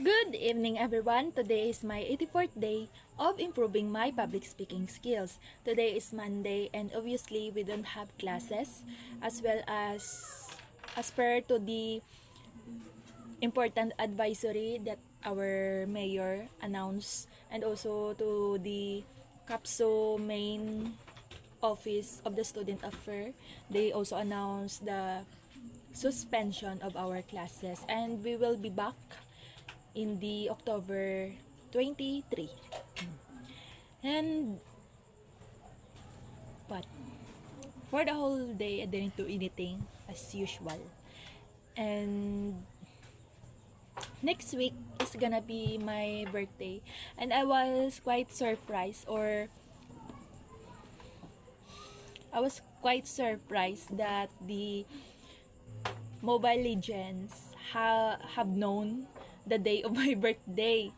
Good evening, everyone. Today is my 84th day of improving my public speaking skills. Today is Monday, and obviously, we don't have classes, as well as per to the important advisory that our mayor announced, and also to the CAPSO main office of the student affair. They also announced the suspension of our classes, and we will be back in the October 23. And what? For the whole day, I didn't do anything as usual. And next week is gonna be my birthday. And I was quite surprised, or I was quite surprised that the Mobile Legends have known the day of my birthday,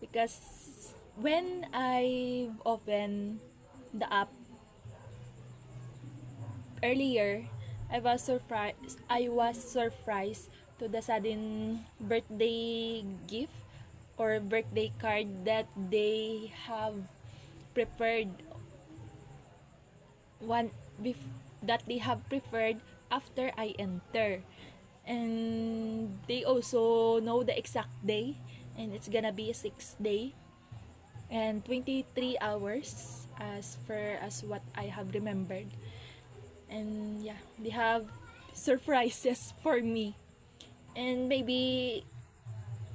because when I opened the app earlier, I was surprised to the sudden birthday gift or birthday card that they have prepared that they have prepared after I enter. And they also know the exact day, and it's gonna be a 6 day and 23 hours as far as what I have remembered. And yeah, they have surprises for me. And maybe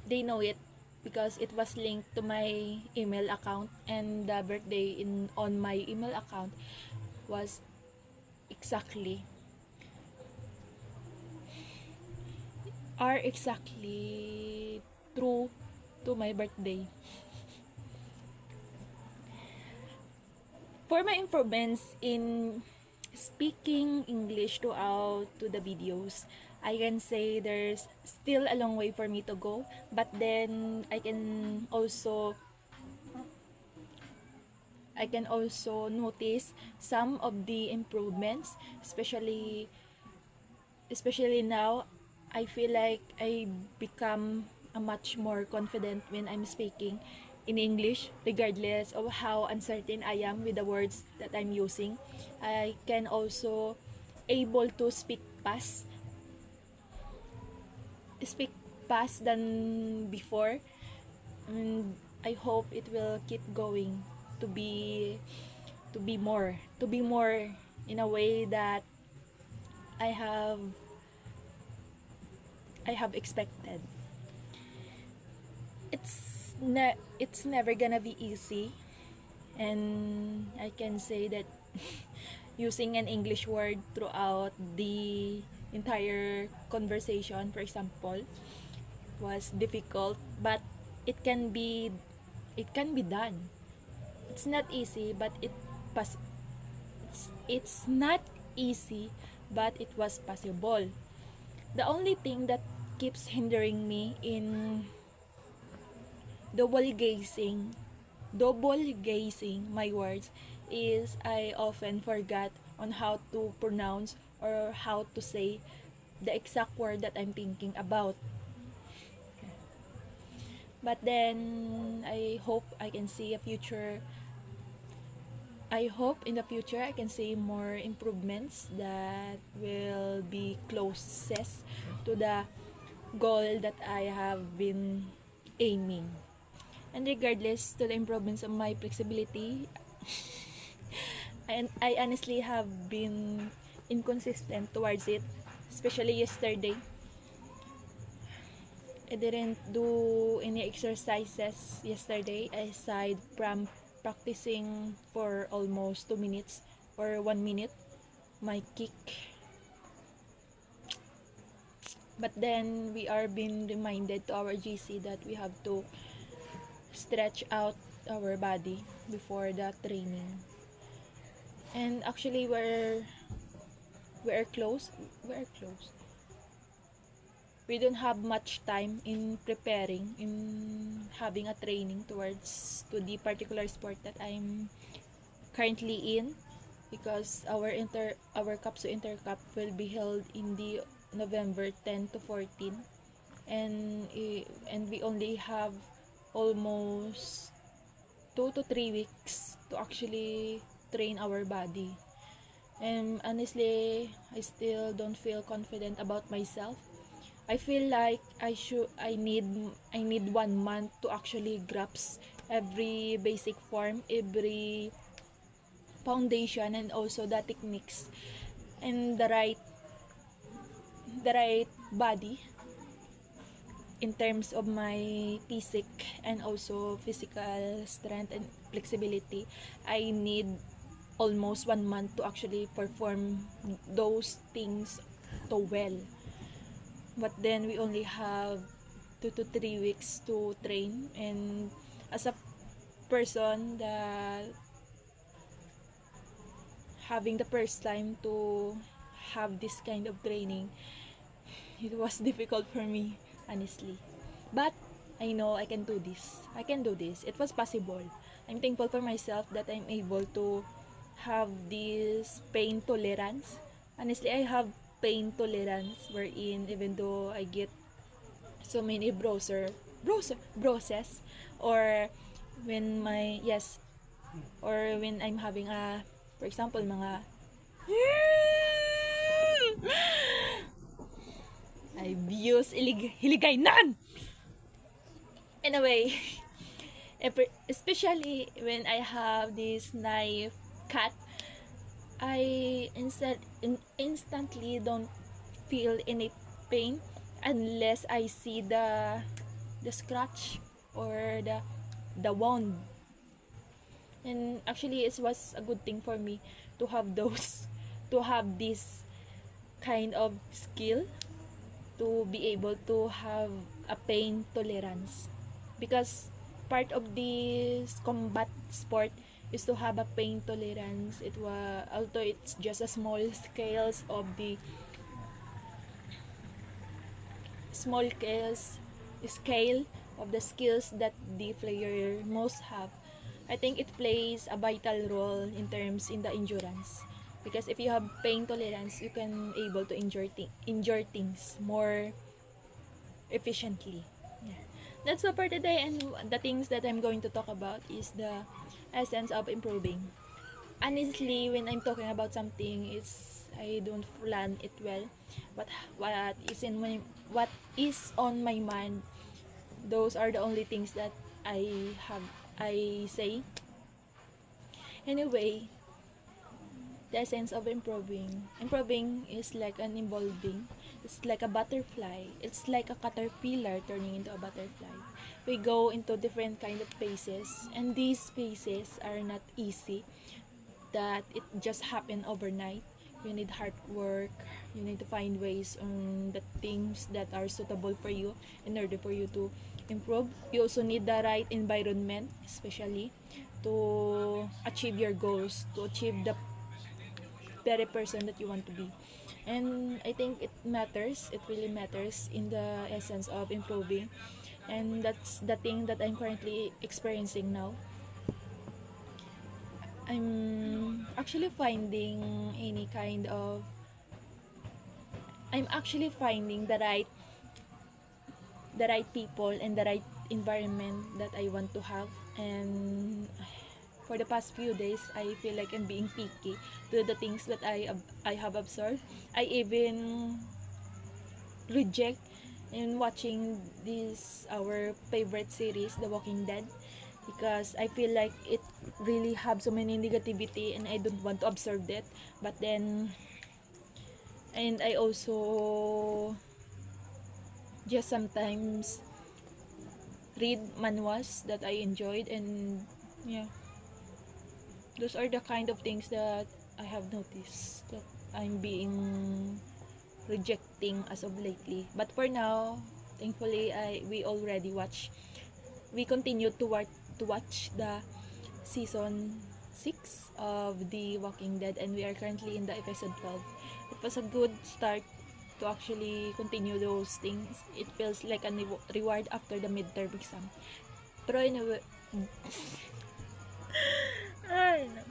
they know it because it was linked to my email account, and the birthday in on my email account was exactly exactly true to my birthday. For my improvements in speaking English throughout to the videos, I can say there's still a long way for me to go, but then I can also notice some of the improvements, especially now. I feel like I become a much more confident when I'm speaking in English, regardless of how uncertain I am with the words that I'm using. I can also able to speak fast than before, and I hope it will keep going to be more in a way that I have I have expected. It's never gonna be easy, and I can say that using an English word throughout the entire conversation, for example, was difficult, but it can be it can be done. It's not easy, but it's not easy, but it was possible. The only thing that keeps hindering me in double gazing double gazing my words is I often forgot on how to pronounce or how to say the exact word that I'm thinking about. But then I hope in the future I can see more improvements that will be closest to the goal that I have been aiming. And regardless to the improvements of my flexibility, and I honestly have been inconsistent towards it, especially yesterday. I didn't do any exercises yesterday aside from practicing for almost 2 minutes or 1 minute my kick. But then we are being reminded to our GC that we have to stretch out our body before the training. And actually we're close. We don't have much time in preparing, in having a training towards to the particular sport that I'm currently in, because our CAPSO Intercup will be held in the November 10 to 14. and we only have almost 2 to 3 weeks to actually train our body. And honestly, I still don't feel confident about myself. I feel like I need 1 month to actually grasp every basic form, every foundation, and also the techniques and the right body in terms of my and also physical strength and flexibility. I need almost 1 month to actually perform those things to well. But then we only have 2 to 3 weeks to train, and as a person that having the first time to have this kind of training, it was difficult for me, honestly. But I know I can do this. I can do this. It was possible. I'm thankful for myself that I'm able to have this pain tolerance. Honestly, I have pain tolerance wherein even though I get so many bruises, or when my yes or when I'm having a, for example, mga I abuse hiligaynan. Anyway, especially when I have this knife cut, I instantly don't feel any pain unless I see the scratch or the wound. And actually it was a good thing for me to have those to have this kind of skill to be able to have a pain tolerance, because part of this combat sport is to have a pain tolerance. It was, although it's just a small scale of the skills that the player most have. I think it plays a vital role in terms in the endurance, because if you have pain tolerance, you can able to endure things more efficiently. Yeah. That's all for today, and the things that I'm going to talk about is the essence of improving. Honestly, when I'm talking about something, it's I don't plan it well. But what is on my mind, those are the only things that I say. Anyway, the essence of improving. Improving is like an evolving. It's like a butterfly. It's like a caterpillar turning into a butterfly. We go into different kind of phases, and these phases are not easy. That it just happen overnight. You need hard work. You need to find ways on the things that are suitable for you in order for you to improve. You also need the right environment, especially to achieve your goals, to achieve the very person that you want to be. And I think it really matters in the essence of improving. And that's the thing that I'm currently experiencing now. I'm actually finding any kind of I'm actually finding the right people and the right environment that I want to have. And for the past few days, I feel like I'm being picky to the things that I have absorbed. I even reject in watching this our favorite series, The Walking Dead, because I feel like it really have so many negativity and I don't want to absorb that. But then, and I also just sometimes read manuals that I enjoyed. And yeah, those are the kind of things that I have noticed that I'm being rejecting as of lately. But for now, thankfully, we continue to watch the season 6 of The Walking Dead, and we are currently in the episode 12. It was a good start to actually continue those things. It feels like a reward after the midterm exam. Pero anyway, ay, no.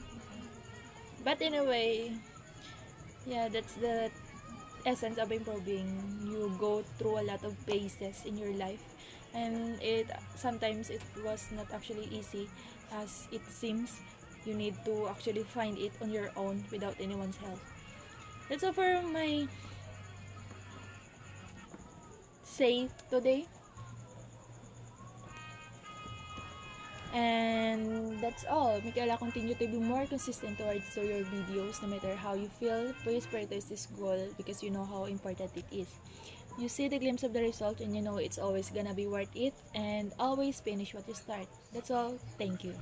But anyway, yeah, that's the essence of improving, you go through a lot of phases in your life, and it sometimes it was not actually easy as it seems. You need to actually find it on your own without anyone's help. That's all for my say today. And that's all. Michaela, continue to be more consistent towards your videos. No matter how you feel, please prioritize this goal because you know how important it is. You see the glimpse of the result and you know it's always gonna be worth it, and always finish what you start. That's all. Thank you.